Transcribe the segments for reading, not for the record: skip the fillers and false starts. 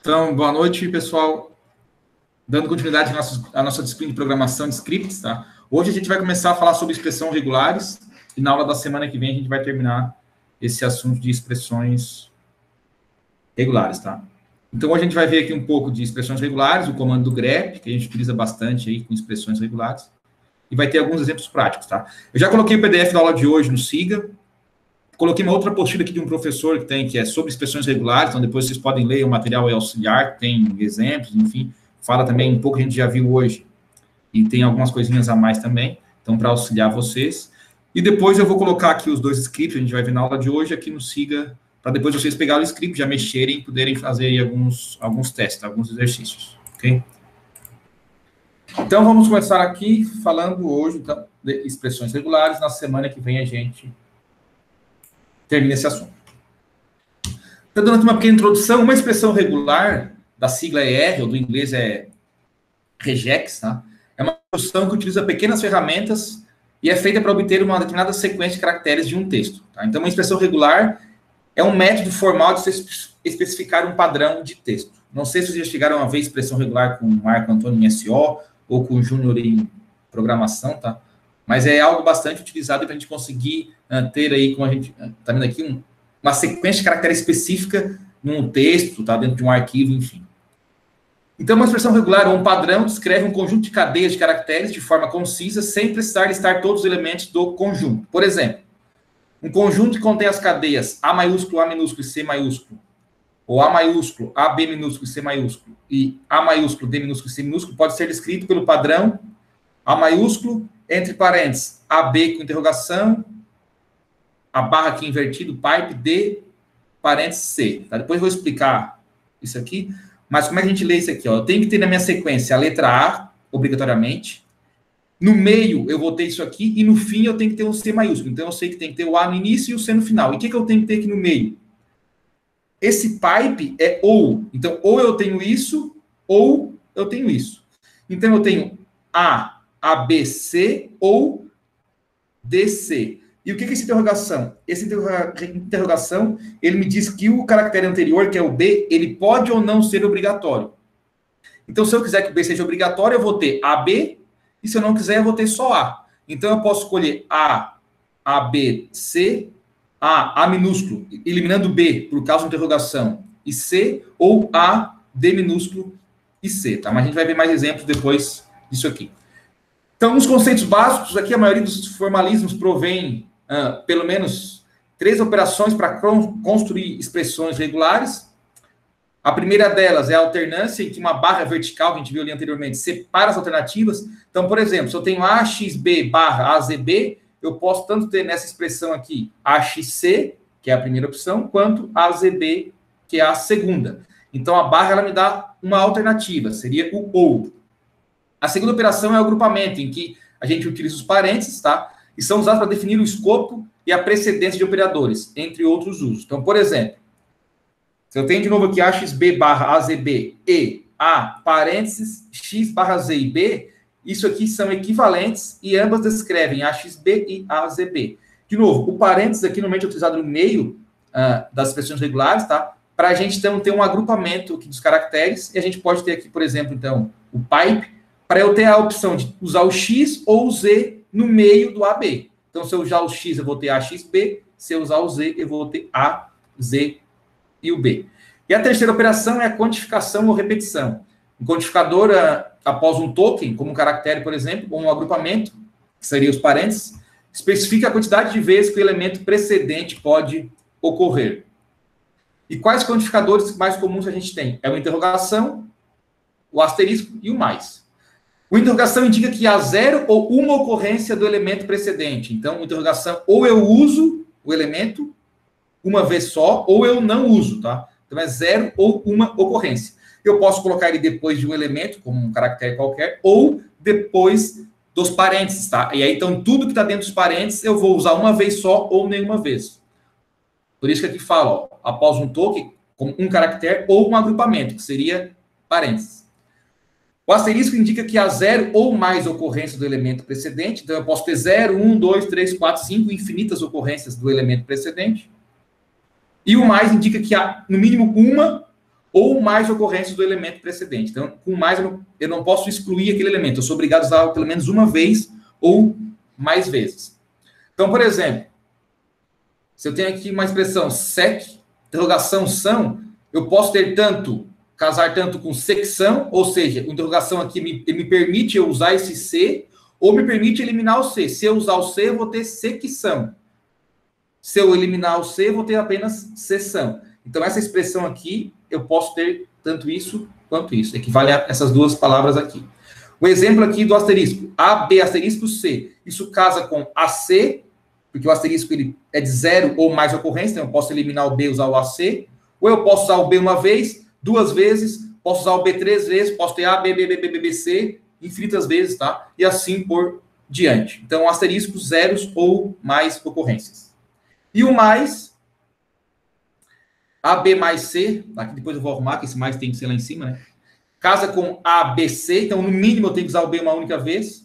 Então, boa noite, pessoal. Dando continuidade à nossa disciplina de programação de scripts, tá? Hoje a gente vai começar a falar sobre expressões regulares e na aula da semana que vem a gente vai terminar esse assunto de expressões regulares, tá? Então, hoje a gente vai ver aqui um pouco de expressões regulares, o comando do grep, que a gente utiliza bastante aí com expressões regulares, e vai ter alguns exemplos práticos, tá? Eu já coloquei o PDF da aula de hoje no Siga. Coloquei uma outra apostila aqui de um professor que é sobre expressões regulares, então depois vocês podem ler o material auxiliar, tem exemplos, enfim, fala também um pouco que a gente já viu hoje, e tem algumas coisinhas a mais também, então para auxiliar vocês. E depois eu vou colocar aqui os dois scripts, a gente vai ver na aula de hoje, aqui no Siga, para depois vocês pegarem o script, já mexerem e poderem fazer aí alguns testes, alguns exercícios, ok? Então vamos começar aqui falando hoje então, de expressões regulares, na semana que vem a gente termina esse assunto. Então, dando uma pequena introdução, uma expressão regular, da sigla ER, ou do inglês é regex, tá? É uma instrução que utiliza pequenas ferramentas e é feita para obter uma determinada sequência de caracteres de um texto. Tá? Então, uma expressão regular é um método formal de se especificar um padrão de texto. Não sei se vocês já chegaram a ver expressão regular com o Marco Antônio em SO ou com o Júnior em programação, tá? Mas é algo bastante utilizado para a gente conseguir ter aí, como a gente está vendo aqui, uma sequência de caracteres específica num texto, tá? Dentro de um arquivo, enfim. Então, uma expressão regular ou um padrão descreve um conjunto de cadeias de caracteres de forma concisa, sem precisar listar todos os elementos do conjunto. Por exemplo, um conjunto que contém as cadeias A maiúsculo, A minúsculo e C maiúsculo, ou A maiúsculo, A, B minúsculo e C maiúsculo, e A maiúsculo, D minúsculo e C minúsculo, pode ser descrito pelo padrão A maiúsculo, entre parênteses, AB com interrogação, a barra aqui invertido, pipe, D, parênteses, C. Tá? Depois eu vou explicar isso aqui, mas como é que a gente lê isso aqui? Ó? Eu tenho que ter na minha sequência a letra A, obrigatoriamente, no meio eu vou ter isso aqui, e no fim eu tenho que ter um C maiúsculo. Então eu sei que tem que ter o A no início e o C no final. E o que eu tenho que ter aqui no meio? Esse pipe é ou. Então, ou eu tenho isso, ou eu tenho isso. Então eu tenho A, ABC ou DC. E o que é essa interrogação? Essa interrogação, ele me diz que o caractere anterior, que é o B, ele pode ou não ser obrigatório. Então, se eu quiser que o B seja obrigatório, eu vou ter AB, e se eu não quiser, eu vou ter só A. Então, eu posso escolher A, AB, C, A minúsculo, eliminando B, por causa da interrogação, e C, ou A, D minúsculo e C, tá? Mas a gente vai ver mais exemplos depois disso aqui. Então, nos conceitos básicos, aqui a maioria dos formalismos provém, pelo menos, 3 operações para construir expressões regulares. A primeira delas é a alternância, em que uma barra vertical, que a gente viu ali anteriormente, separa as alternativas. Então, por exemplo, se eu tenho AXB barra AZB, eu posso tanto ter nessa expressão aqui AXC, que é a primeira opção, quanto AZB, que é a segunda. Então, a barra ela me dá uma alternativa, seria o OU. A segunda operação é o agrupamento, em que a gente utiliza os parênteses, tá? E são usados para definir o escopo e a precedência de operadores, entre outros usos. Então, por exemplo, se eu tenho de novo aqui AXB barra AZB e A, parênteses, X barra Z e B, isso aqui são equivalentes e ambas descrevem AXB e AZB. De novo, o parênteses aqui normalmente é utilizado no meio das expressões regulares, tá? Para a gente, então, ter um agrupamento aqui dos caracteres, e a gente pode ter aqui, por exemplo, então, o pipe, para eu ter a opção de usar o X ou o Z no meio do AB. Então, se eu usar o X, eu vou ter AXB. Se eu usar o Z, eu vou ter A, Z e o B. E a terceira operação é a quantificação ou repetição. Um quantificador, após um token, como um caractere, por exemplo, ou um agrupamento, que seria os parênteses, especifica a quantidade de vezes que o elemento precedente pode ocorrer. E quais quantificadores mais comuns a gente tem? É uma interrogação, o asterisco e o mais. O interrogação indica que há zero ou uma ocorrência do elemento precedente. Então, interrogação, ou eu uso o elemento uma vez só, ou eu não uso, tá? Então, é zero ou uma ocorrência. Eu posso colocar ele depois de um elemento, como um caractere qualquer, ou depois dos parênteses, tá? E aí, então, tudo que está dentro dos parênteses, eu vou usar uma vez só ou nenhuma vez. Por isso que aqui fala, ó, após um token, como um caractere ou um agrupamento, que seria parênteses. O asterisco indica que há zero ou mais ocorrências do elemento precedente. Então, eu posso ter 0, 1, 2, 3, 4, 5, infinitas ocorrências do elemento precedente. E o mais indica que há, no mínimo, uma ou mais ocorrências do elemento precedente. Então, com mais, eu não posso excluir aquele elemento. Eu sou obrigado a usar pelo menos uma vez ou mais vezes. Então, por exemplo, se eu tenho aqui uma expressão sec, interrogação são, eu posso ter casar tanto com secção, ou seja, a interrogação aqui me permite eu usar esse se, ou me permite eliminar o se. Se eu usar o se, eu vou ter secção. Se eu eliminar o se, eu vou ter apenas seção. Então, essa expressão aqui, eu posso ter tanto isso quanto isso. Equivale a essas duas palavras aqui. O exemplo aqui do asterisco. AB asterisco C. Isso casa com AC, porque o asterisco ele é de 0 ou mais ocorrência, então eu posso eliminar o B e usar o AC. Ou eu posso usar o B uma vez, duas vezes, posso usar o B 3 vezes, posso ter A, B, B, B, B, B, B, C, infinitas vezes, tá? E assim por diante. Então, asterisco, zeros ou mais ocorrências. E o mais, AB mais C, aqui depois eu vou arrumar, que esse mais tem que ser lá em cima, né? Casa com ABC, então no mínimo eu tenho que usar o B uma única vez.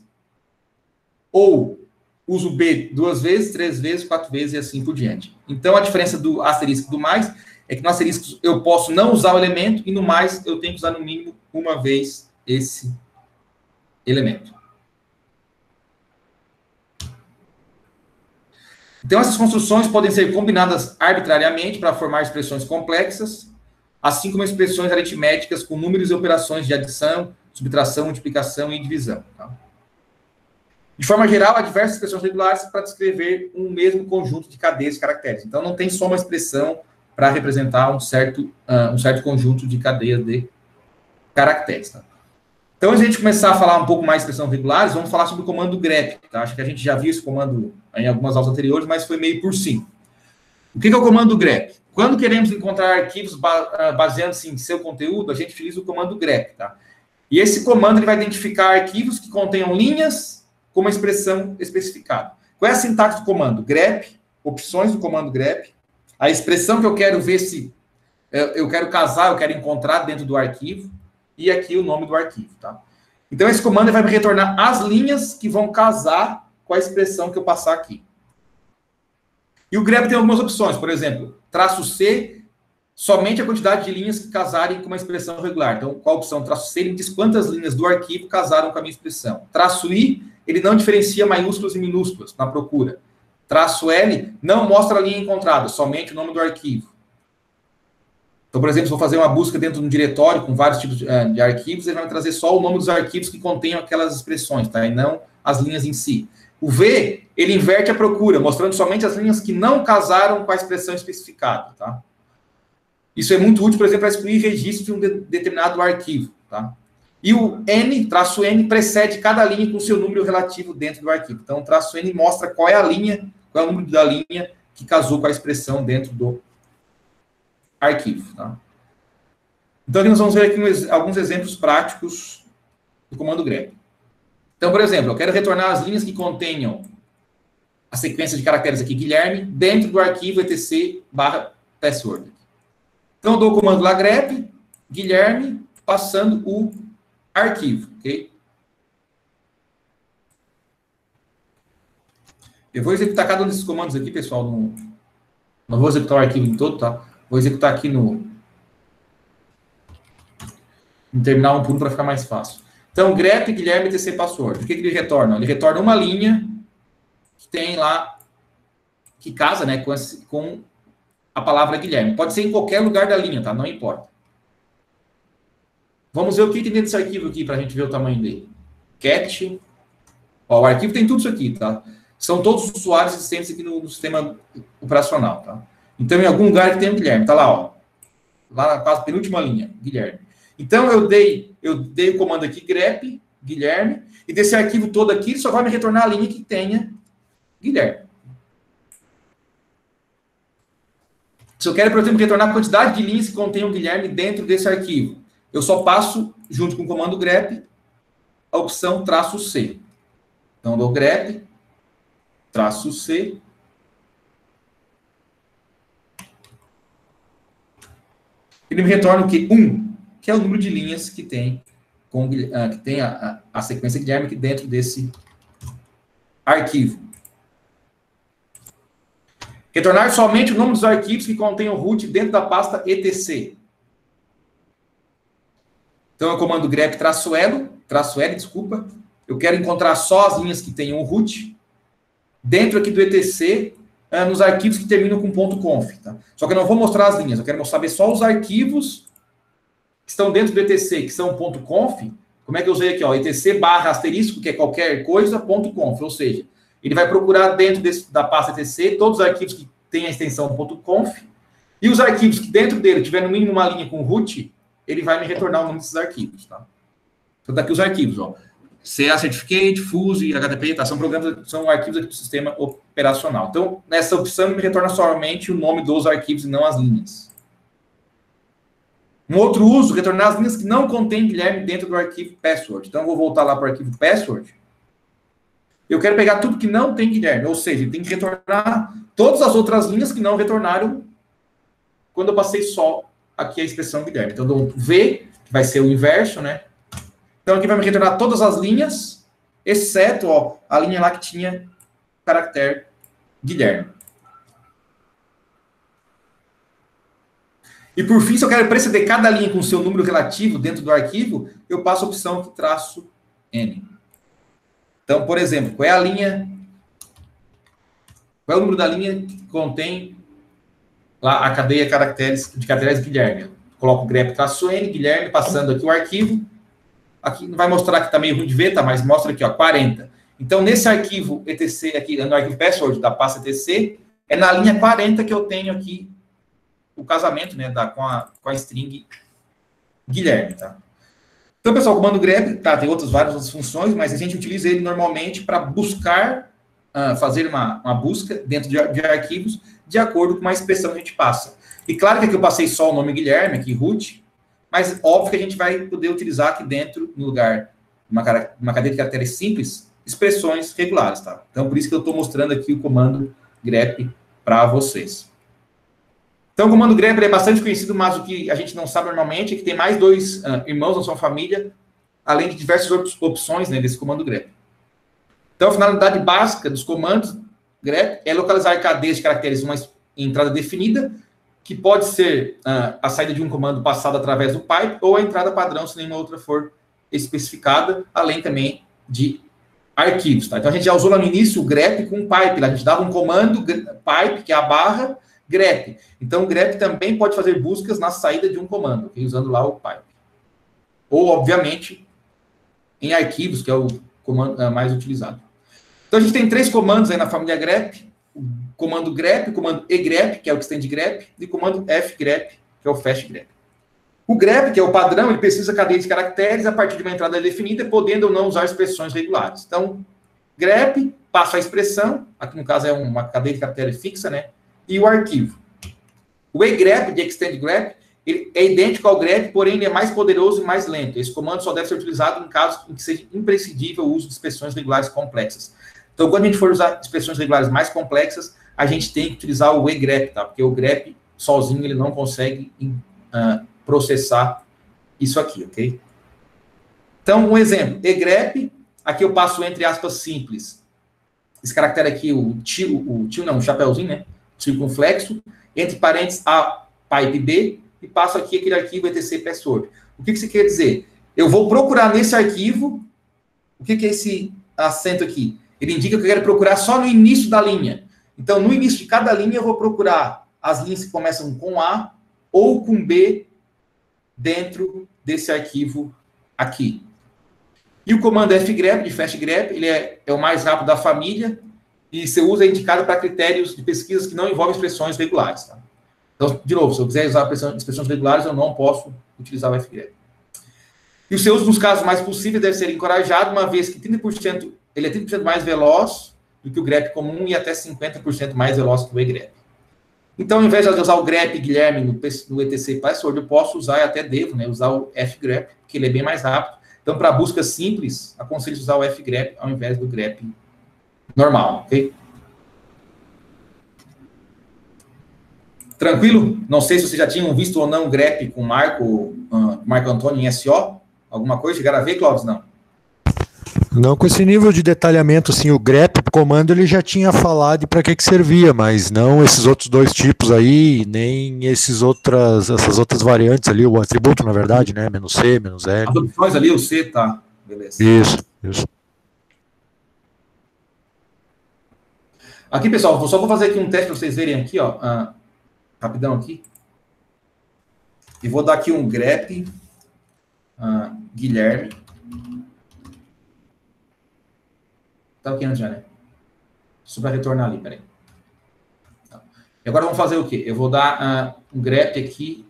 Ou uso o B duas vezes, três vezes, quatro vezes e assim por diante. Então a diferença do asterisco e do mais é que no asterisco eu posso não usar o elemento e no mais eu tenho que usar no mínimo uma vez esse elemento. Então, essas construções podem ser combinadas arbitrariamente para formar expressões complexas, assim como expressões aritméticas com números e operações de adição, subtração, multiplicação e divisão. Tá? De forma geral, há diversas expressões regulares para descrever um mesmo conjunto de cadeias de caracteres. Então, não tem só uma expressão para representar um certo conjunto de cadeias de caracteres. Tá? Então, antes de a gente começar a falar um pouco mais de expressões regulares, vamos falar sobre o comando grep. Tá? Acho que a gente já viu esse comando em algumas aulas anteriores, mas foi meio por cima. O que é o comando grep? Quando queremos encontrar arquivos baseando-se em seu conteúdo, a gente utiliza o comando grep. Tá? E esse comando ele vai identificar arquivos que contenham linhas com uma expressão especificada. Qual é a sintaxe do comando? Grep, opções do comando grep, a expressão que eu quero ver se eu quero casar, eu quero encontrar dentro do arquivo, e aqui o nome do arquivo, tá? Então, esse comando vai me retornar as linhas que vão casar com a expressão que eu passar aqui. E o grep tem algumas opções, por exemplo, traço C, somente a quantidade de linhas que casarem com uma expressão regular. Então, qual a opção? Traço C, ele diz quantas linhas do arquivo casaram com a minha expressão. Traço I, ele não diferencia maiúsculas e minúsculas na procura. Traço L, não mostra a linha encontrada, somente o nome do arquivo. Então, por exemplo, se eu vou fazer uma busca dentro de um diretório com vários tipos de arquivos, ele vai me trazer só o nome dos arquivos que contenham aquelas expressões, tá? E não as linhas em si. O V, ele inverte a procura, mostrando somente as linhas que não casaram com a expressão especificada, tá? Isso é muito útil, por exemplo, para excluir registro de um determinado arquivo, tá? E o N, traço N, precede cada linha com seu número relativo dentro do arquivo. Então, o traço N mostra qual é a linha, qual é o número da linha que casou com a expressão dentro do arquivo. Tá? Então, aqui nós vamos ver aqui alguns exemplos práticos do comando grep. Então, por exemplo, eu quero retornar as linhas que contenham a sequência de caracteres aqui, Guilherme, dentro do arquivo etc/password. Então, eu dou o comando lá grep, Guilherme, passando o arquivo, ok? Eu vou executar cada um desses comandos aqui, pessoal. Não vou executar o arquivo em todo, tá? Vou executar aqui no terminal um por um para ficar mais fácil. Então, grep, Guilherme, etc password. O que ele retorna? Ele retorna uma linha que tem lá, que casa, né, com a palavra Guilherme. Pode ser em qualquer lugar da linha, tá? Não importa. Vamos ver o que tem dentro desse arquivo aqui para a gente ver o tamanho dele. Cat. Ó, o arquivo tem tudo isso aqui, tá? São todos os usuários existentes aqui no sistema operacional, tá? Então, em algum lugar que tem o Guilherme. Tá lá, ó. Lá na quase penúltima linha, Guilherme. Então, eu dei o comando aqui, grep, Guilherme, e desse arquivo todo aqui, ele só vai me retornar a linha que tenha Guilherme. Se eu quero, por exemplo, retornar a quantidade de linhas que contenham Guilherme dentro desse arquivo, eu só passo, junto com o comando grep, a opção traço C. Então, eu dou grep, traço C, ele me retorna o quê? 1, que é o número de linhas que tem, a sequência Guilherme aqui dentro desse arquivo. Retornar somente o nome dos arquivos que contêm o root dentro da pasta etc. Então, é o comando grep -l, desculpa. Eu quero encontrar só as linhas que tenham o root dentro aqui do etc, nos arquivos que terminam com .conf. Tá? Só que eu não vou mostrar as linhas, eu quero saber só os arquivos que estão dentro do etc, que são .conf. Como é que eu usei aqui? Ó, etc ***, que é qualquer coisa, .conf. Ou seja, ele vai procurar dentro da pasta etc todos os arquivos que têm a extensão .conf, e os arquivos que dentro dele tiver no mínimo uma linha com root, ele vai me retornar o nome desses arquivos. Tá? Então, daqui os arquivos, ó. CA Certificate, Fuse, HTTP, tá? São arquivos aqui do sistema operacional. Então, nessa opção, ele me retorna somente o nome dos arquivos e não as linhas. Um outro uso, retornar as linhas que não contém Guilherme dentro do arquivo password. Então, eu vou voltar lá para o arquivo password. Eu quero pegar tudo que não tem Guilherme, ou seja, ele tem que retornar todas as outras linhas que não retornaram quando eu passei só aqui a expressão Guilherme. Então, eu dou V, que vai ser o inverso, né? Então, aqui vai me retornar todas as linhas, exceto ó, a linha lá que tinha o caractere Guilherme. E, por fim, se eu quero preceder cada linha com o seu número relativo dentro do arquivo, eu passo a opção aqui, -N. Então, por exemplo, qual é a linha... Qual é o número da linha que contém lá a cadeia de caracteres Guilherme? Eu coloco o grep -N, Guilherme, passando aqui o arquivo. Aqui não vai mostrar que está meio ruim de ver, tá? Mas mostra aqui, ó, 40. Então, nesse arquivo etc, aqui, no arquivo password da pasta etc, é na linha 40 que eu tenho aqui o casamento, né, com a string Guilherme, tá? Então, pessoal, o comando grep, tá, tem várias outras funções, mas a gente utiliza ele normalmente para buscar, fazer uma busca dentro de arquivos de acordo com a expressão que a gente passa. E claro que aqui eu passei só o nome Guilherme, aqui root, mas óbvio que a gente vai poder utilizar aqui dentro, no lugar de uma cadeia de caracteres simples, expressões regulares, tá? Então, por isso que eu estou mostrando aqui o comando grep para vocês. Então, o comando grep é bastante conhecido, mas o que a gente não sabe normalmente é que tem mais dois irmãos na sua família, além de diversas outras opções, né, desse comando grep. Então, a finalidade básica dos comandos grep é localizar cadeias de caracteres uma entrada definida, que pode ser a saída de um comando passado através do pipe, ou a entrada padrão, se nenhuma outra for especificada, além também de arquivos. Tá? Então, a gente já usou lá no início o grep com pipe. Lá a gente dava um comando pipe, que é a barra, grep. Então, o grep também pode fazer buscas na saída de um comando, usando lá o pipe. Ou, obviamente, em arquivos, que é o comando mais utilizado. Então, a gente tem 3 comandos aí na família grep. O comando grep, o comando egrep, que é o extend grep, e o comando fgrep, que é o fast grep. O grep, que é o padrão, ele precisa de cadeia de caracteres a partir de uma entrada definida, podendo ou não usar expressões regulares. Então, grep passa a expressão, aqui no caso é uma cadeia de caracteres fixa, né? E o arquivo. O egrep, de extend grep, ele é idêntico ao grep, porém ele é mais poderoso e mais lento. Esse comando só deve ser utilizado em casos em que seja imprescindível o uso de expressões regulares complexas. Então, quando a gente for usar expressões regulares mais complexas, a gente tem que utilizar o egrep, tá? Porque o grep, sozinho, ele não consegue processar isso aqui, ok? Então, um exemplo. Egrep, aqui eu passo entre aspas simples. Esse caractere aqui, o chapeuzinho, né? Circunflexo, entre parênteses A, pipe B, e passo aqui aquele arquivo etc password. O que isso quer dizer? Eu vou procurar nesse arquivo, o que é esse acento aqui? Ele indica que eu quero procurar só no início da linha. Então, no início de cada linha, eu vou procurar as linhas que começam com A ou com B dentro desse arquivo aqui. E o comando fgrep, de fastgrep, ele é o mais rápido da família e você usa indicado para critérios de pesquisas que não envolvem expressões regulares. Tá? Então, de novo, se eu quiser usar expressões regulares, eu não posso utilizar o fgrep. E o seu uso nos casos mais possíveis deve ser encorajado, uma vez que ele é 30% mais veloz do que o grep comum e até 50% mais veloz que o egrep. Então, ao invés de usar o grep Guilherme no etc password, eu posso usar, e até devo, né, usar o fgrep, porque ele é bem mais rápido. Então, para buscas simples, aconselho usar o fgrep ao invés do grep normal, ok? Tranquilo? Não sei se vocês já tinham visto ou não o grep com Marco Antônio em SO. Alguma coisa? Chegaram a ver, Clóvis? Não. Não com esse nível de detalhamento, assim, o grep, o comando, ele já tinha falado de para que servia, mas não esses outros dois tipos aí, nem essas outras variantes ali, o atributo, na verdade, né, -c, -l. As opções ali, o C, tá, beleza. Isso. Aqui, pessoal, só vou fazer aqui um teste para vocês verem aqui, ó, rapidão aqui. E vou dar aqui um grep, Guilherme. Tá aqui antes já, né? Isso vai retornar ali, peraí. Tá. E agora vamos fazer o quê? Eu vou dar um grep aqui,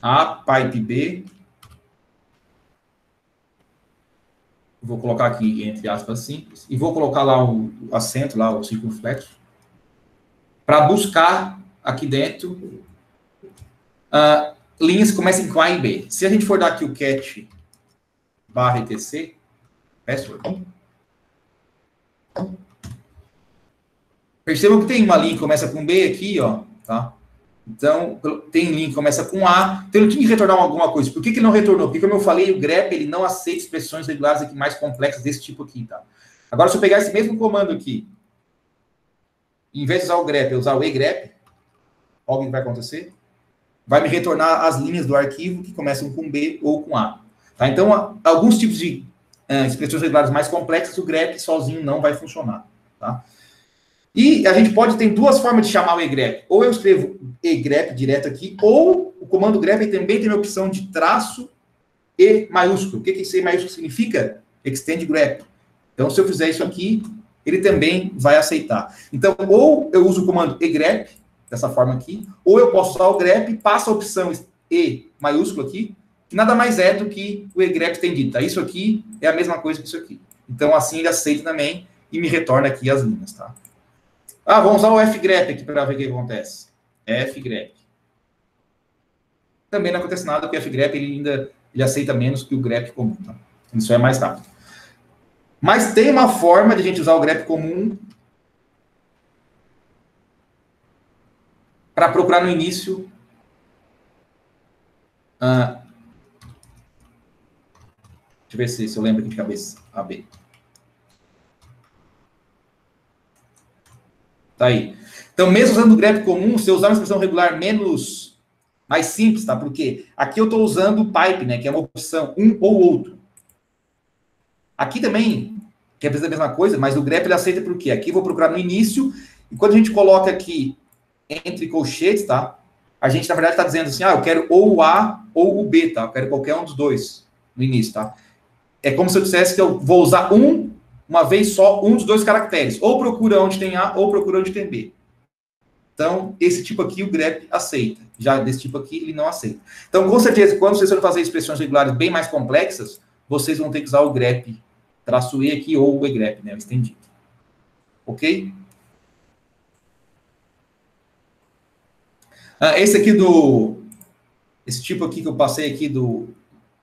A, pipe B. Vou colocar aqui, entre aspas, simples. E vou colocar lá o acento, lá o circunflexo. Para buscar aqui dentro linhas que começam com A e B. Se a gente for dar aqui o cat barra etc, password. Percebam que tem uma linha que começa com B aqui, ó, tá? Então, tem linha que começa com A. Então, ele tinha que retornar alguma coisa. Por que ele não retornou? Porque, como eu falei, o grep, ele não aceita expressões regulares aqui mais complexas desse tipo aqui, tá? Agora, se eu pegar esse mesmo comando aqui, em vez de usar o grep, eu usar o egrep, olha o que vai acontecer. Vai me retornar as linhas do arquivo que começam com B ou com A. Tá? Então, alguns tipos de expressões regulares mais complexas, o grep sozinho não vai funcionar, tá? E a gente pode ter duas formas de chamar o egrep. Ou eu escrevo egrep direto aqui, ou o comando grep também tem a opção de traço E maiúsculo. O que esse E maiúsculo significa? Extend grep. Então, se eu fizer isso aqui, ele também vai aceitar. Então, ou eu uso o comando egrep, dessa forma aqui, ou eu posso usar o grep, passo a opção E maiúsculo aqui, que nada mais é do que o egrep estendido. Tá? Isso aqui é a mesma coisa que isso aqui. Então, assim ele aceita também e me retorna aqui as linhas, tá? Vamos usar o fgrep aqui para ver o que acontece. Fgrep. Também não acontece nada, porque o fgrep ele aceita menos que o grep comum. Tá? Isso é mais rápido. Mas tem uma forma de a gente usar o grep comum para procurar no início deixa eu ver se eu lembro aqui de cabeça. AB. Tá aí. Então, mesmo usando o grep comum, se eu usar uma expressão regular mais simples, tá? Porque aqui eu estou usando o pipe, né? Que é uma opção, um ou outro. Aqui também, que é a mesma coisa, mas o grep ele aceita por quê? Aqui eu vou procurar no início, e quando a gente coloca aqui entre colchetes, tá? A gente, na verdade, está dizendo assim, eu quero ou o A ou o B, tá? Eu quero qualquer um dos dois no início, tá? É como se eu dissesse que eu vou usar uma vez só, um dos dois caracteres. Ou procura onde tem A, ou procura onde tem B. Então, esse tipo aqui, o grep aceita. Já desse tipo aqui, ele não aceita. Então, com certeza, quando vocês forem fazer expressões regulares bem mais complexas, vocês vão ter que usar o grep, traço E aqui, ou o egrep, né? O estendido. Ok? Esse tipo aqui que eu passei aqui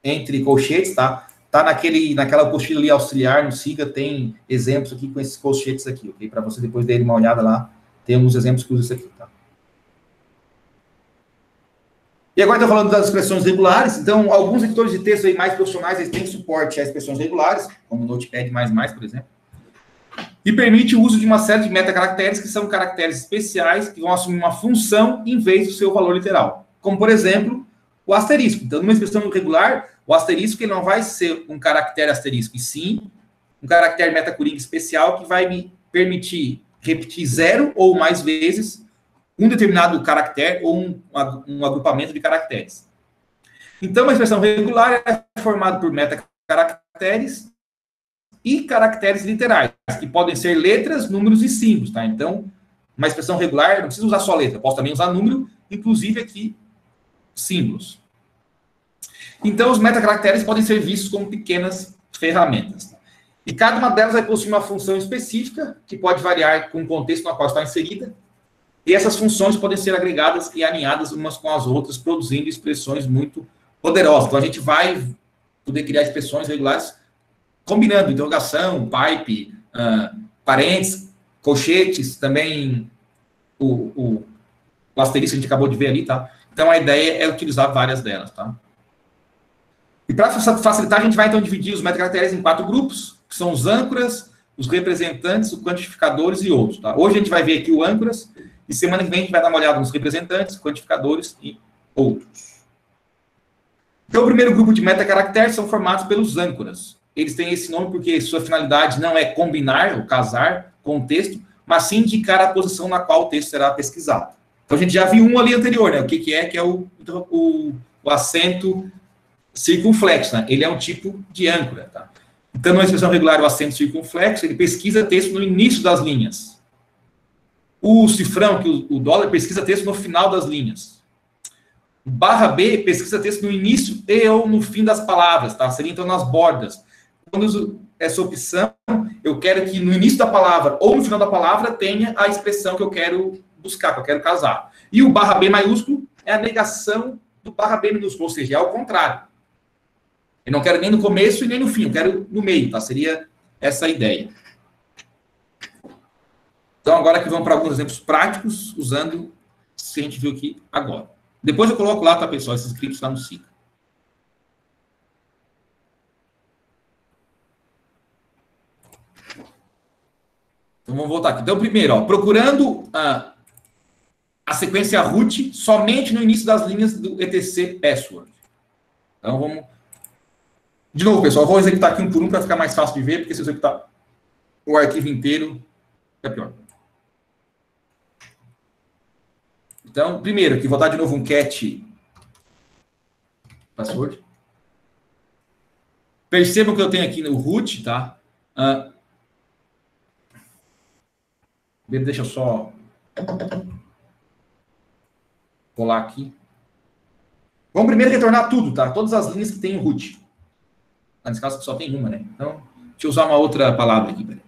entre colchetes, tá? Tá naquela apostila ali auxiliar, no SIGA, tem exemplos aqui com esses colchetes aqui, ok? Para você depois dar uma olhada lá, tem alguns exemplos que usam isso aqui, tá? E agora estou falando das expressões regulares. Então, alguns editores de texto aí mais profissionais, eles têm suporte a expressões regulares, como o Notepad++, por exemplo, e permite o uso de uma série de metacaracteres, que são caracteres especiais, que vão assumir uma função em vez do seu valor literal. Como, por exemplo, o asterisco. Então, numa expressão regular, o asterisco ele não vai ser um caractere asterisco, e sim um caractere metacoringa especial que vai me permitir repetir 0 ou mais vezes um determinado caractere ou um agrupamento de caracteres. Então, uma expressão regular é formada por metacaracteres e caracteres literais, que podem ser letras, números e símbolos, tá? Então, uma expressão regular, não precisa usar só letra, posso também usar número, inclusive aqui, símbolos. Então, os metacaracteres podem ser vistos como pequenas ferramentas. E cada uma delas vai possuir uma função específica, que pode variar com o contexto no qual está inserida, e essas funções podem ser agregadas e alinhadas umas com as outras, produzindo expressões muito poderosas. Então, a gente vai poder criar expressões regulares combinando interrogação, pipe, parênteses, colchetes, também o asterisco que a gente acabou de ver ali, tá? Então, a ideia é utilizar várias delas, tá? E para facilitar, a gente vai, então, dividir os metacaracteres em 4 grupos, que são os âncoras, os representantes, os quantificadores e outros. Tá? Hoje a gente vai ver aqui o âncoras, e semana que vem a gente vai dar uma olhada nos representantes, quantificadores e outros. Então, o primeiro grupo de metacaracteres são formados pelos âncoras. Eles têm esse nome porque sua finalidade não é combinar ou casar com o texto, mas sim indicar a posição na qual o texto será pesquisado. Então, a gente já viu um ali anterior, né? O que é? Que é o acento circunflexo, né? Ele é um tipo de âncora, tá? Então, na expressão regular, o acento circunflexo, ele pesquisa texto no início das linhas. O cifrão, que o dólar, pesquisa texto no final das linhas. O barra B pesquisa texto no início e ou no fim das palavras, tá? Seria, então, nas bordas. Quando eu uso essa opção, eu quero que no início da palavra ou no final da palavra tenha a expressão que eu quero buscar, que eu quero casar. E o barra B maiúsculo é a negação do barra B minúsculo, ou seja, é ao contrário. Eu não quero nem no começo e nem no fim, eu quero no meio, tá? Seria essa a ideia. Então, agora que vamos para alguns exemplos práticos, usando o que a gente viu aqui agora. Depois eu coloco lá, tá, pessoal, esses scripts lá no ciclo. Então, vamos voltar aqui. Então, primeiro, ó, procurando a sequência root somente no início das linhas do etc password. Então, vamos... De novo, pessoal, vou executar aqui um por um para ficar mais fácil de ver, porque se eu executar o arquivo inteiro, é pior. Então, primeiro, aqui, vou dar de novo um cat password. Percebam que eu tenho aqui no root, tá? Deixa eu só colar aqui. Vamos primeiro retornar tudo, tá? Todas as linhas que tem o root. Nesse caso, só tem uma, né? Então, deixa eu usar uma outra palavra aqui. Peraí.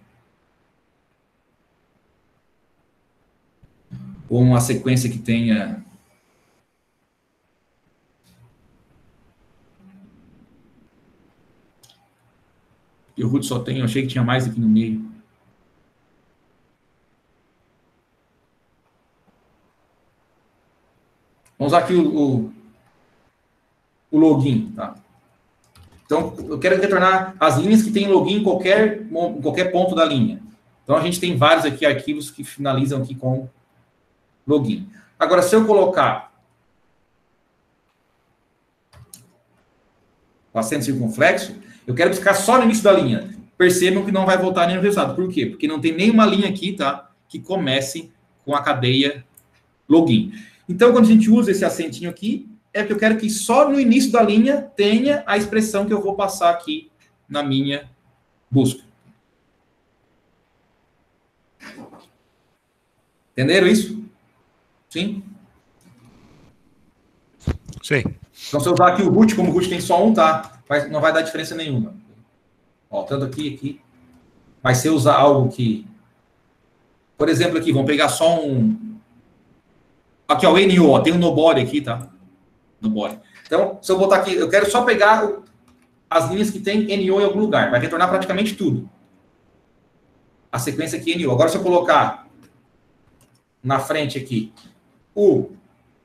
Ou uma sequência que tenha... E o root só tem, eu achei que tinha mais aqui no meio. Vamos usar aqui o login, tá? Então, eu quero retornar as linhas que têm login em qualquer ponto da linha. Então, a gente tem vários aqui arquivos que finalizam aqui com login. Agora, se eu colocar o acento circunflexo, eu quero buscar só no início da linha. Percebam que não vai voltar nenhum resultado. Por quê? Porque não tem nenhuma linha aqui, tá? Que comece com a cadeia login. Então, quando a gente usa esse acentinho aqui, é que eu quero que só no início da linha tenha a expressão que eu vou passar aqui na minha busca. Entenderam isso? Sim? Sim. Então, se eu usar aqui o root, como o root tem só um, tá? Não vai dar diferença nenhuma. Ó, tanto aqui. Mas se eu usar algo que... Por exemplo, aqui, vamos pegar só um... Aqui, ó, o NO, ó, tem um nobody aqui, tá? Nobody. Então, se eu botar aqui, eu quero só pegar as linhas que tem NO em algum lugar. Vai retornar praticamente tudo. A sequência aqui NO. Agora, se eu colocar na frente aqui o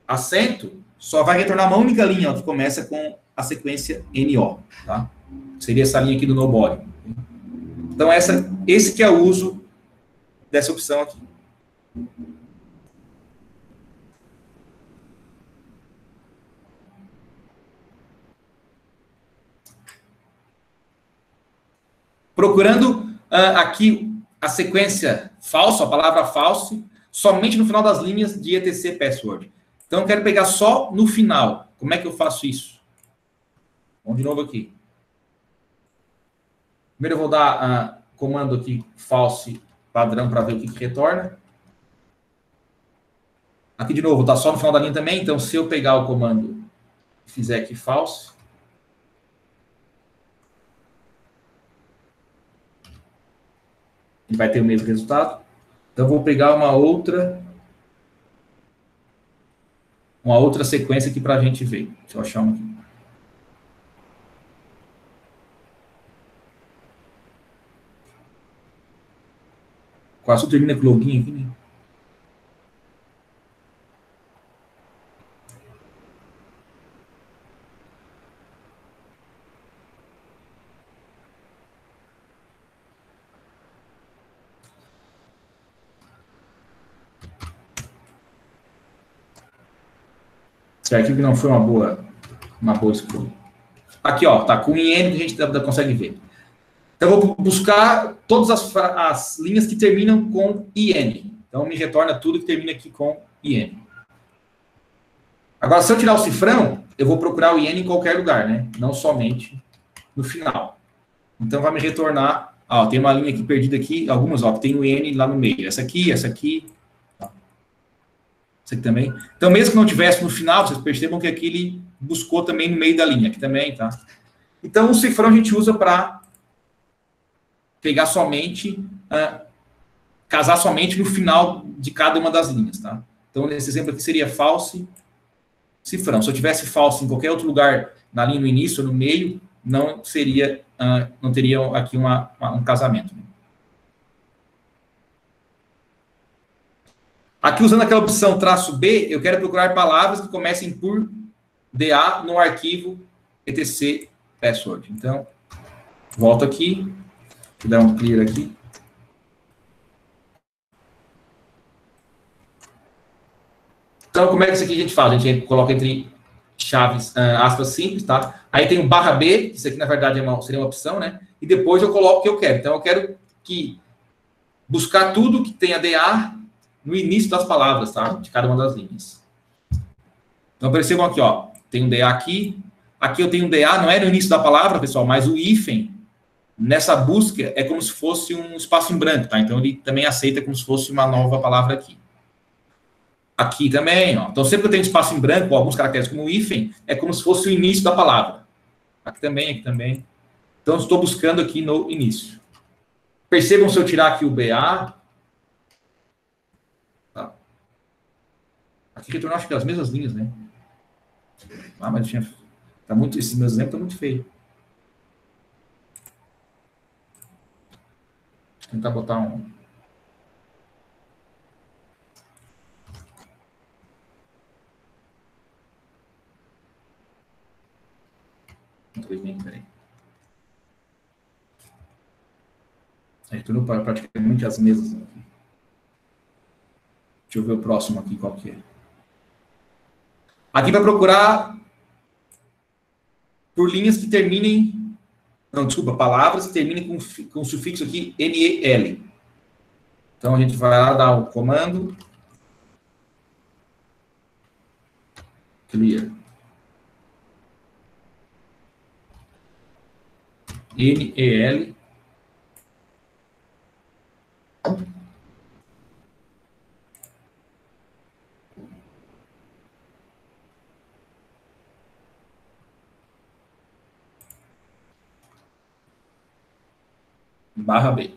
acento, só vai retornar uma única linha, ó, que começa com a sequência NO, tá? Seria essa linha aqui do nobody. Então, esse que é o uso dessa opção aqui. Procurando aqui a sequência falso, a palavra false, somente no final das linhas de etc password. Então, eu quero pegar só no final. Como é que eu faço isso? Vamos de novo aqui. Primeiro eu vou dar comando aqui false padrão para ver o que retorna. Aqui de novo, está só no final da linha também. Então, se eu pegar o comando e fizer aqui false, ele vai ter o mesmo resultado. Então, eu vou pegar uma outra sequência aqui para a gente ver. Deixa eu achar uma aqui. Quase termina com login aqui, né? Esse arquivo não foi uma boa escolha. Aqui, ó, tá com IN que a gente consegue ver. Então, eu vou buscar todas as linhas que terminam com IN. Então, me retorna tudo que termina aqui com IN. Agora, se eu tirar o cifrão, eu vou procurar o IN em qualquer lugar, né? Não somente no final. Então, vai me retornar... Ó, tem uma linha aqui perdida aqui, algumas, ó, que tem o IN lá no meio. Essa aqui. Essa aqui também. Então, mesmo que não tivesse no final, vocês percebam que aqui ele buscou também no meio da linha. Aqui também, tá? Então, o cifrão a gente usa para pegar somente... casar somente no final de cada uma das linhas, tá? Então, nesse exemplo aqui seria false, cifrão. Se eu tivesse false em qualquer outro lugar, na linha no início ou no meio, não seria, não teria aqui um casamento. Aqui, usando aquela opção traço B, eu quero procurar palavras que comecem por DA no arquivo etc password. Então, volto aqui, vou dar um clear aqui. Então, como é que isso aqui a gente faz? A gente coloca entre chaves, aspas simples, tá? Aí tem o barra B, isso aqui na verdade seria uma opção, né? E depois eu coloco o que eu quero. Então, eu quero buscar tudo que tenha DA no início das palavras, tá? De cada uma das linhas. Então, percebam aqui, ó. Tem um DA aqui. Aqui eu tenho um DA, não é no início da palavra, pessoal, mas o hífen, nessa busca, é como se fosse um espaço em branco, tá? Então, ele também aceita como se fosse uma nova palavra aqui. Aqui também, ó. Então, sempre que eu tenho espaço em branco, ou alguns caracteres como o hífen, é como se fosse o início da palavra. Aqui também, aqui também. Então, eu estou buscando aqui no início. Percebam se eu tirar aqui o BA. Tá. Aqui retornou, acho que as mesmas linhas, né? Ah, mas tinha... Tá muito... Esses meus exemplos estão muito feios. Vou tentar botar um... Peraí. Aí tudo praticamente as mesmas. Deixa eu ver o próximo aqui, qual que é. Aqui vai procurar por linhas que terminem... Não, desculpa, palavras que terminem com o sufixo aqui NEL. Então, a gente vai lá dar o comando. Clear. NEL. Barra B.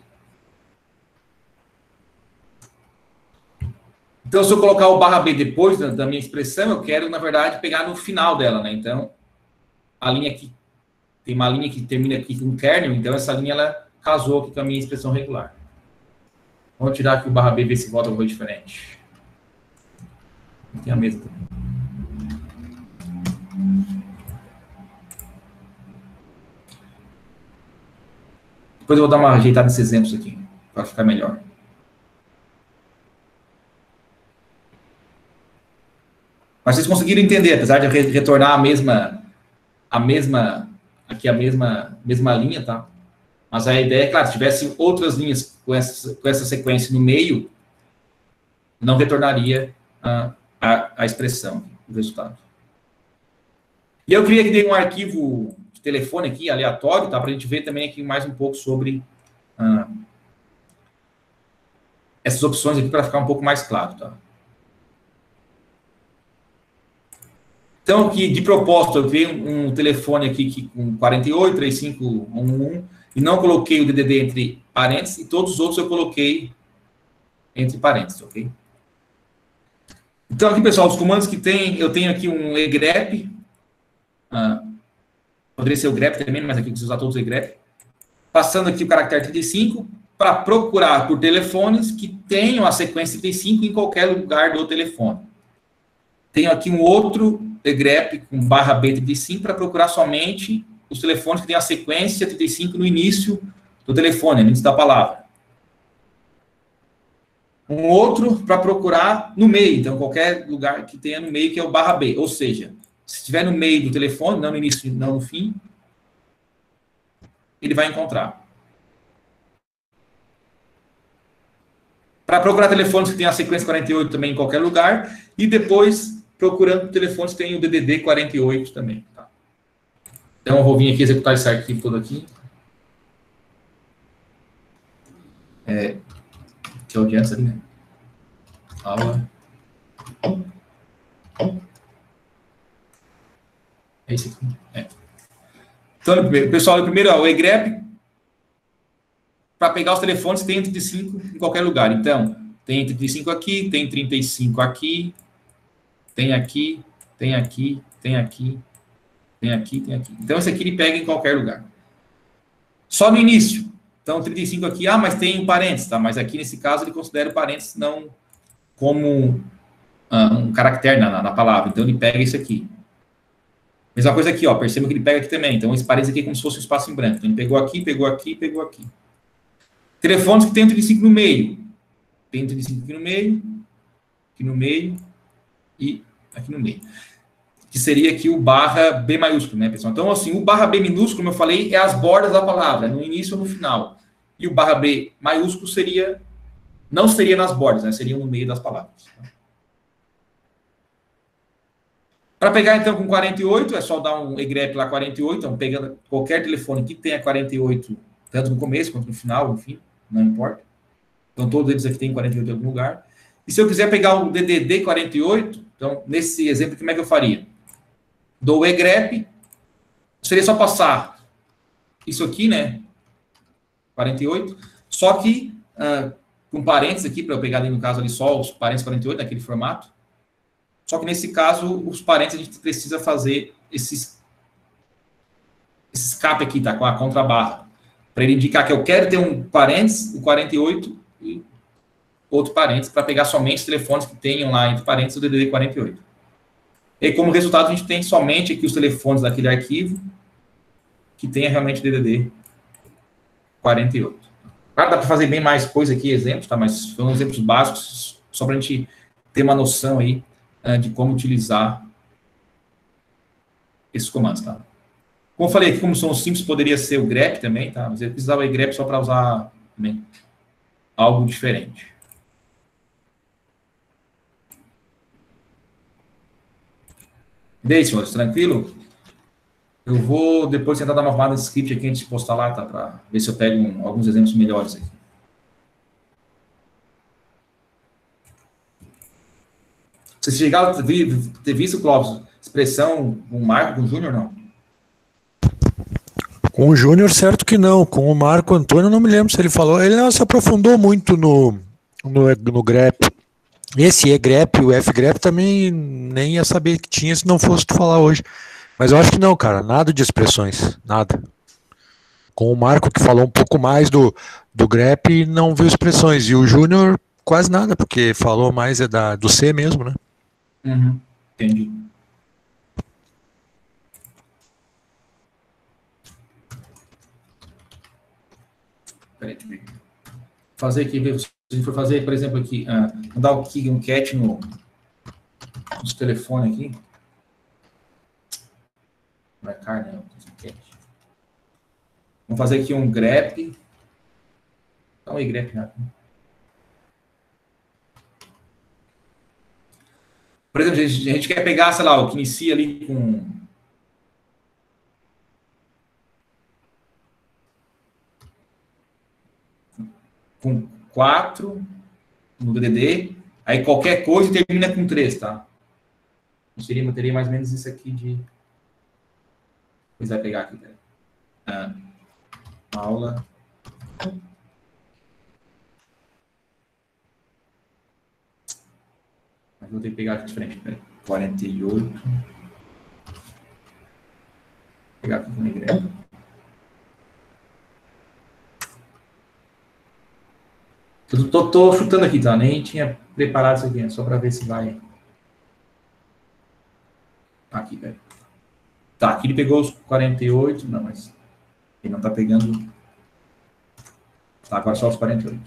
Então, se eu colocar o barra B depois da minha expressão, eu quero, na verdade, pegar no final dela, né? Então, a linha aqui, tem uma linha que termina aqui com kernel, então essa linha, ela casou aqui com a minha expressão regular. Vamos tirar aqui o barra B e ver se volta alguma coisa diferente. Tem a mesma também. Depois eu vou dar uma ajeitada nesses exemplos aqui, para ficar melhor. Mas vocês conseguiram entender, apesar de retornar a mesma linha, tá? Mas a ideia é, claro, se tivesse outras linhas com essa sequência no meio, não retornaria a expressão, o resultado. E eu queria que dê um arquivo de telefone aqui, aleatório, tá? Para a gente ver também aqui mais um pouco sobre essas opções aqui, para ficar um pouco mais claro, tá? Então, aqui, de propósito, eu vi um telefone aqui com 48, 3511, e não coloquei o DDD entre parênteses, e todos os outros eu coloquei entre parênteses, ok? Então, aqui, pessoal, os comandos que tem, eu tenho aqui um egrep, poderia ser o grep também, mas aqui eu preciso usar todos os egrep, passando aqui o caractere 35, para procurar por telefones que tenham a sequência 35 em qualquer lugar do telefone. Tenho aqui um outro egrep com barra B35 para procurar somente os telefones que têm a sequência 35 no início do telefone, no início da palavra. Um outro para procurar no meio, então qualquer lugar que tenha no meio, que é o barra B, ou seja, se estiver no meio do telefone, não no início, não no fim, ele vai encontrar. Para procurar telefones que tem a sequência 48 também em qualquer lugar, e depois procurando telefones que tem o DDD 48 também. Tá? Então eu vou vir aqui executar esse arquivo todo aqui. Que é o de antes ali, né? Aula. É esse aqui. Então, pessoal, o primeiro, o egrep, para pegar os telefones, tem 35 em qualquer lugar. Então, tem 35 aqui, tem 35 aqui, tem aqui, tem aqui, tem aqui, tem aqui, tem aqui. Então, esse aqui ele pega em qualquer lugar. Só no início. Então, 35 aqui, mas tem um parênteses, tá? Mas aqui, nesse caso, ele considera o parênteses não como um caractere na palavra. Então, ele pega isso aqui. Mesma coisa aqui, ó. Perceba que ele pega aqui também. Então, esse parênteses aqui é como se fosse um espaço em branco. Então, ele pegou aqui, pegou aqui, pegou aqui. Telefones que tem 35 no meio. Tem 35 aqui no meio e aqui no meio. Que seria aqui o barra B maiúsculo, né, pessoal? Então, assim, o barra B minúsculo, como eu falei, é as bordas da palavra, no início ou no final. E o barra B maiúsculo não seria nas bordas, né? Seria no meio das palavras. Para pegar, então, com 48, é só dar um egrep lá 48, então, pegando qualquer telefone que tenha 48, tanto no começo quanto no final, enfim, não importa. Então, todos eles aqui têm 48 em algum lugar. E se eu quiser pegar o DDD 48, então, nesse exemplo, como é que eu faria? Dou o egrep, seria só passar isso aqui, né? 48, só que com parênteses aqui, para eu pegar ali no caso ali só os parênteses 48, naquele formato. Só que nesse caso, os parênteses a gente precisa fazer esse escape aqui, tá? Com a contrabarra. Para ele indicar que eu quero ter um parênteses, o 48 e outro parênteses, para pegar somente telefones que tenham lá entre parênteses o DDD 48. E aí, como resultado, a gente tem somente aqui os telefones daquele arquivo que tenha realmente DDD 48. Claro, dá para fazer bem mais coisa aqui, exemplos, tá? Mas foram exemplos básicos, só para a gente ter uma noção aí de como utilizar esses comandos, tá? Como eu falei aqui, como são simples, poderia ser o grep também, tá? Mas eu precisava o grep só para usar também algo diferente. E aí, senhores, tranquilo? Eu vou depois tentar dar uma arrumada nesse script aqui antes de postar lá, tá? Para ver se eu pego alguns exemplos melhores aqui. Você chegaram a ter visto, Clóvis, expressão com o Marco, com o Júnior, não? Com o Júnior, certo que não. Com o Marco Antônio, não me lembro se ele falou. Ele não se aprofundou muito no grep. Esse egrep, o fgrep, também nem ia saber que tinha se não fosse tu falar hoje. Mas eu acho que não, cara. Nada de expressões. Nada. Com o Marco, que falou um pouco mais do grep, não viu expressões. E o Júnior, quase nada, porque falou mais do C mesmo, né? Uhum, entendi. Peraí, fazer aqui, se a gente for fazer, por exemplo, aqui, mandar um cat nos telefones aqui. Marcar, né? Vamos fazer aqui um grep. Dá um egrep rápido. Por exemplo, a gente quer pegar, sei lá, o que inicia ali com 4 no DDD, aí qualquer coisa termina com 3, tá? Teria mais ou menos isso aqui de... Pois vai pegar aqui, né? Aula. Mas vou ter que pegar aqui de frente, peraí. 48. Vou pegar aqui com o negrão. Tô chutando aqui, tá? Nem tinha preparado isso aqui, só para ver se vai. Aqui, velho. Tá, aqui ele pegou os 48, não, mas ele não tá pegando. Tá, agora só os 48.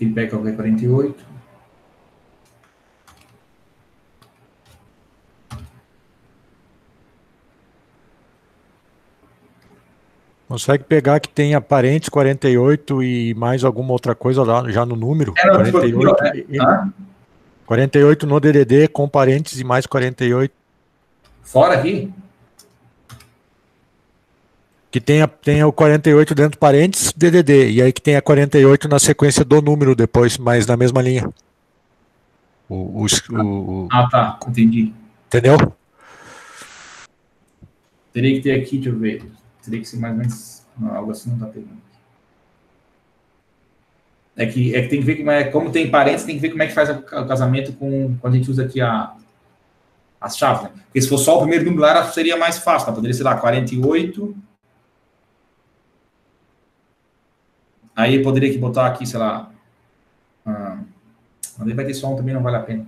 Aqui ele pega qualquer 48. Consegue pegar que tenha parentes 48 e mais alguma outra coisa lá já no número? Não, 48, tipo, 48 no DDD com parentes e mais 48. Fora aqui? Que tenha o 48 dentro do parênteses, DDD, e aí que tenha 48 na sequência do número depois, mas na mesma linha. Tá, entendi. Entendeu? Teria que ter aqui, deixa eu ver. Teria que ser mais ou menos. Não, algo assim não tá pegando. É que tem que ver como tem parênteses, tem que ver como é que faz o casamento quando a gente usa aqui as chaves, né? Porque se for só o primeiro número lá, seria mais fácil, tá? Poderia ser lá 48. Aí eu poderia botar aqui, sei lá. Mas aí vai ter só um também, não vale a pena.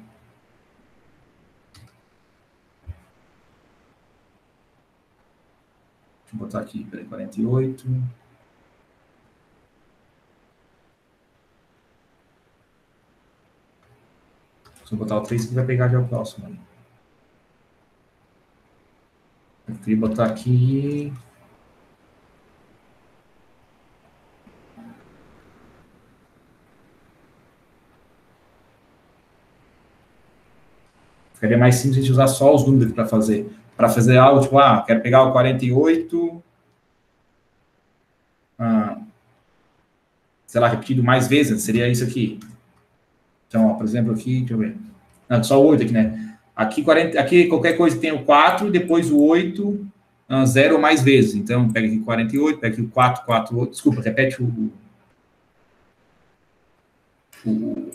Deixa eu botar aqui, peraí, 48. Se eu botar o 3 aqui, vai pegar já o próximo. Aí. Eu queria botar aqui. Ficaria mais simples a gente usar só os números para fazer. Para fazer algo, tipo, quero pegar o 48. Sei lá, repetido mais vezes, seria isso aqui. Então, ó, por exemplo, aqui, deixa eu ver. Não, só o 8 aqui, né? Aqui qualquer coisa tem o 4, depois o 8, 0 ou mais vezes. Então, pega aqui 48, pega aqui o 4, 4, 8. Desculpa, repete o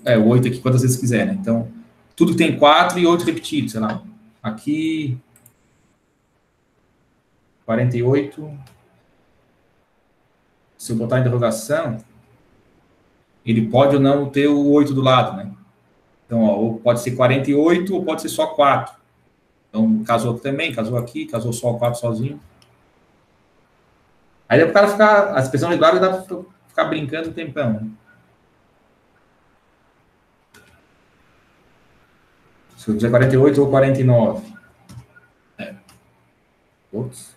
8 aqui quantas vezes quiser, né? Então, tudo tem 4 e 8 repetidos, sei lá. Aqui, 48. Se eu botar a interrogação, ele pode ou não ter o 8 do lado, né? Então, ó, ou pode ser 48 ou pode ser só 4. Então, casou aqui também, casou aqui, casou só o 4 sozinho. Aí dá para o cara ficar, a expressão regular dá para ficar brincando um tempão, né? Se eu fizer 48 ou 49. Outros.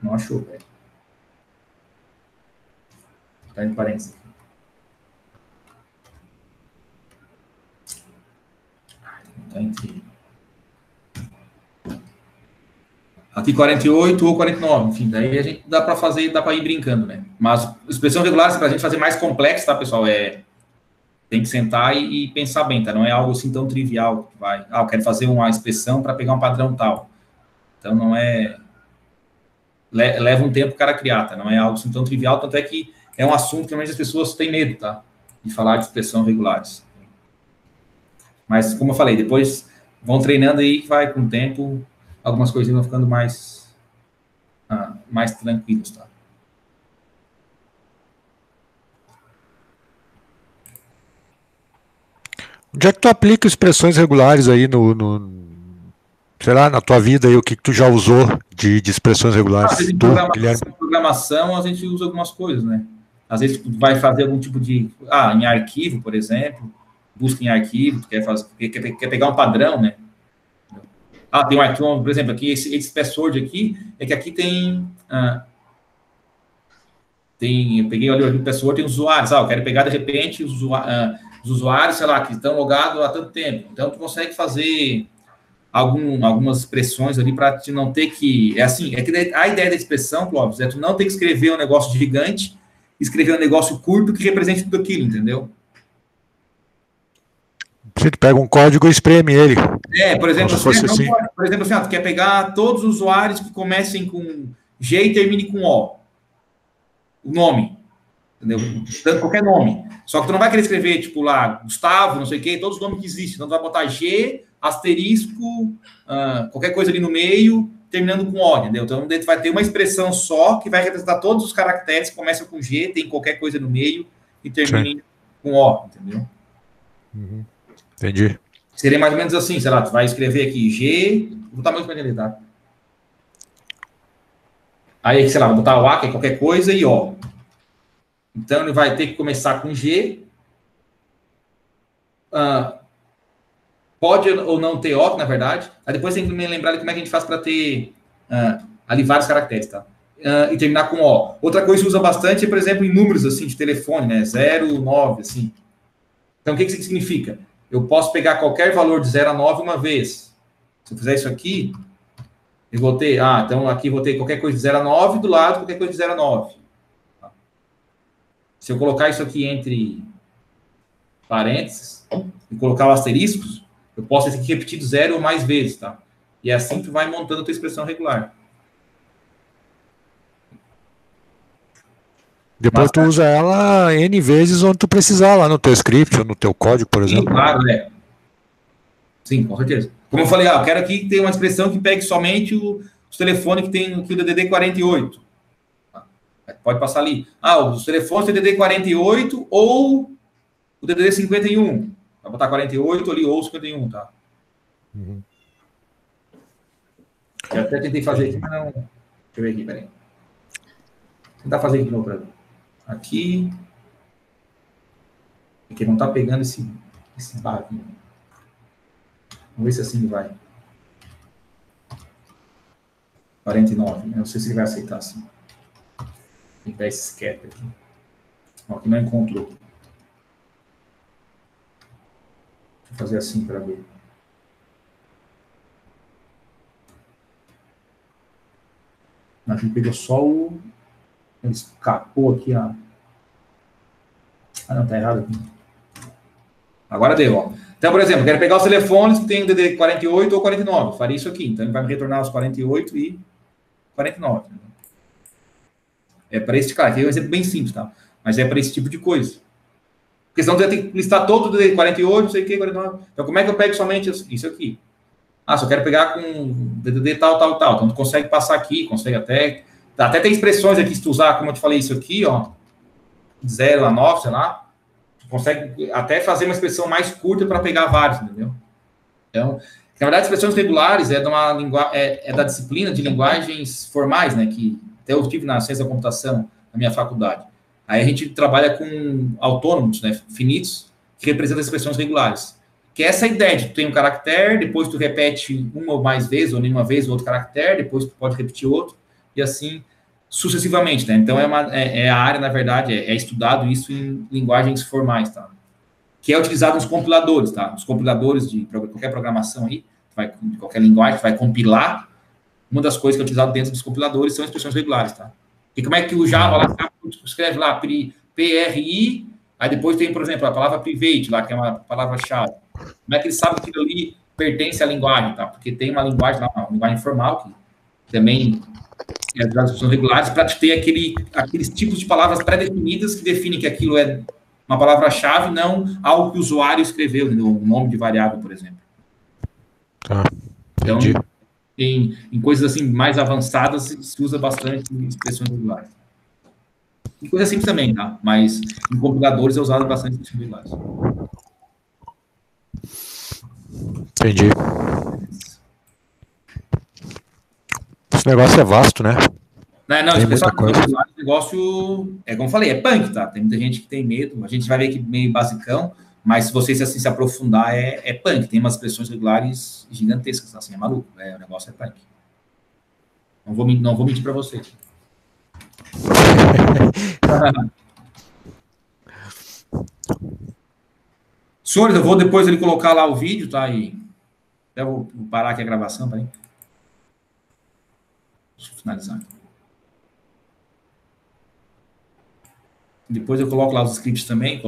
Não achou, velho. Tá em parênteses. Tá entre... Aqui 48 ou 49, enfim, daí a gente dá para fazer, dá para ir brincando, né? Mas expressão regular, para a gente fazer mais complexo, tá, pessoal? Tem que sentar e pensar bem, tá? Não é algo assim tão trivial. Eu quero fazer uma expressão para pegar um padrão tal. Então não é. Leva um tempo o cara criar, tá? Não é algo assim tão trivial, tanto é que é um assunto que realmente as pessoas têm medo, tá? De falar de expressão regulares. Mas, como eu falei, depois vão treinando aí, vai com o tempo, algumas coisinhas vão ficando mais tranquilos, tá? Onde é que tu aplica expressões regulares aí sei lá, na tua vida aí, o que tu já usou de expressões regulares? Às vezes, em programação, a gente usa algumas coisas, né? Às vezes, tu vai fazer algum tipo de... em arquivo, por exemplo, busca em arquivo, tu quer pegar um padrão, né? Tem um arquivo, por exemplo, aqui, esse password aqui, é que aqui tem... eu peguei ali o password, tem usuários, eu quero pegar, de repente, os usuários, sei lá, que estão logados há tanto tempo. Então, tu consegue fazer algumas expressões ali para te não ter que... que a ideia da expressão, Clóvis, é tu não ter que escrever um negócio gigante, escrever um negócio curto que represente tudo aquilo, entendeu? Você pega um código e espreme ele. Por exemplo, tu quer pegar todos os usuários que comecem com G e terminem com O. O nome. Entendeu? Qualquer nome. Só que tu não vai querer escrever, tipo, lá, Gustavo, não sei o quê, todos os nomes que existem. Então, tu vai botar G, asterisco, qualquer coisa ali no meio, terminando com O, entendeu? Então, tu vai ter uma expressão só que vai representar todos os caracteres que começam com G, tem qualquer coisa no meio e terminem com O, entendeu? Uhum. Entendi. Seria mais ou menos assim, sei lá, tu vai escrever aqui G, vou botar mais para ele, tá? Aí, sei lá, vou botar o A, que é qualquer coisa, e O. Então, ele vai ter que começar com G. Pode ou não ter O, na verdade. Aí depois tem que me lembrar de como é que a gente faz para ter ali vários caracteres, tá? E terminar com O. Outra coisa que se usa bastante é, por exemplo, em números assim, de telefone, né? 0, 9, assim. Então, o que isso significa? Eu posso pegar qualquer valor de 0 a 9 uma vez. Se eu fizer isso aqui, eu vou ter... então aqui vou ter qualquer coisa de 0 a 9, do lado qualquer coisa de 0 a 9. Tá? Se eu colocar isso aqui entre parênteses e colocar o asterisco, eu posso esse aqui repetido 0 ou mais vezes, tá? E é assim que vai montando a tua expressão regular. Depois tu usa ela N vezes onde tu precisar, lá no teu script ou no teu código, por exemplo. Sim, claro, né? Sim, com certeza. Como eu falei, eu quero aqui ter uma expressão que pegue somente os telefones que tem aqui o DDD 48. Pode passar ali. Os telefones tem DDD 48 ou o DDD 51. Vai botar 48 ali ou 51, tá? Uhum. Eu até tentei fazer aqui, mas não... Deixa eu ver aqui, peraí. Vou tentar fazer de novo para aqui. Porque não tá pegando esse barquinho. Vamos ver se assim vai. 49. Eu não sei se ele vai aceitar assim. Tem que dar esse scatter aqui. Aqui não encontrou. Deixa eu fazer assim para ver. A gente pegou só o... Ele escapou aqui a... não, tá errado aqui. Agora deu, ó. Então, por exemplo, eu quero pegar os telefones que tem o DD 48 ou 49. Eu faria isso aqui. Então, ele vai me retornar os 48 e 49. É para esse cara. Aqui é um exemplo bem simples, tá? Mas é para esse tipo de coisa. Porque senão tu vai ter que listar todo o DD 48, não sei o que, 49. Então, como é que eu pego somente isso aqui? Se eu quero pegar com DDD tal. Então, tu consegue passar aqui, consegue até... Até tem expressões aqui, se tu usar, como eu te falei, isso aqui, ó. 0 a 9, sei lá. Consegue até fazer uma expressão mais curta para pegar vários, entendeu? Então, na verdade, expressões regulares é da disciplina de linguagens formais, né? Que até eu tive na ciência da computação, na minha faculdade. Aí a gente trabalha com autônomos, né? Finitos, que representam expressões regulares. Que é essa ideia de tu tem um caractere, depois tu repete uma ou mais vezes, ou nenhuma vez, outro caractere, depois tu pode repetir outro, e assim sucessivamente, né? Então, é a área, na verdade, é estudado isso em linguagens formais, tá? Que é utilizado nos compiladores, tá? Nos compiladores de qualquer programação aí, de qualquer linguagem, vai compilar, uma das coisas que é utilizado dentro dos compiladores são expressões regulares, tá? E como é que o Java lá escreve lá, PRI, aí depois tem, por exemplo, a palavra private lá, que é uma palavra-chave. Como é que ele sabe que aquilo ali pertence à linguagem, tá? Porque tem uma linguagem lá, uma linguagem formal, que também as expressões regulares, para ter aqueles tipos de palavras pré-definidas que definem que aquilo é uma palavra-chave, não algo que o usuário escreveu, um nome de variável, por exemplo. Então, em coisas assim mais avançadas, se usa bastante expressões regulares. Em coisas simples também, tá? Mas em compiladores é usado bastante expressões regulares. Entendi. Esse negócio é vasto, né? Não, esse negócio, como eu falei, é punk, tá? Tem muita gente que tem medo, a gente vai ver que meio basicão, mas se vocês assim se aprofundar, é punk. Tem umas expressões regulares gigantescas, assim, é maluco, o negócio é punk. Não vou mentir para vocês. Senhores, eu vou depois ele colocar lá o vídeo, tá? E eu vou parar aqui a gravação, peraí. Deixa eu finalizar. Depois eu coloco lá os scripts também.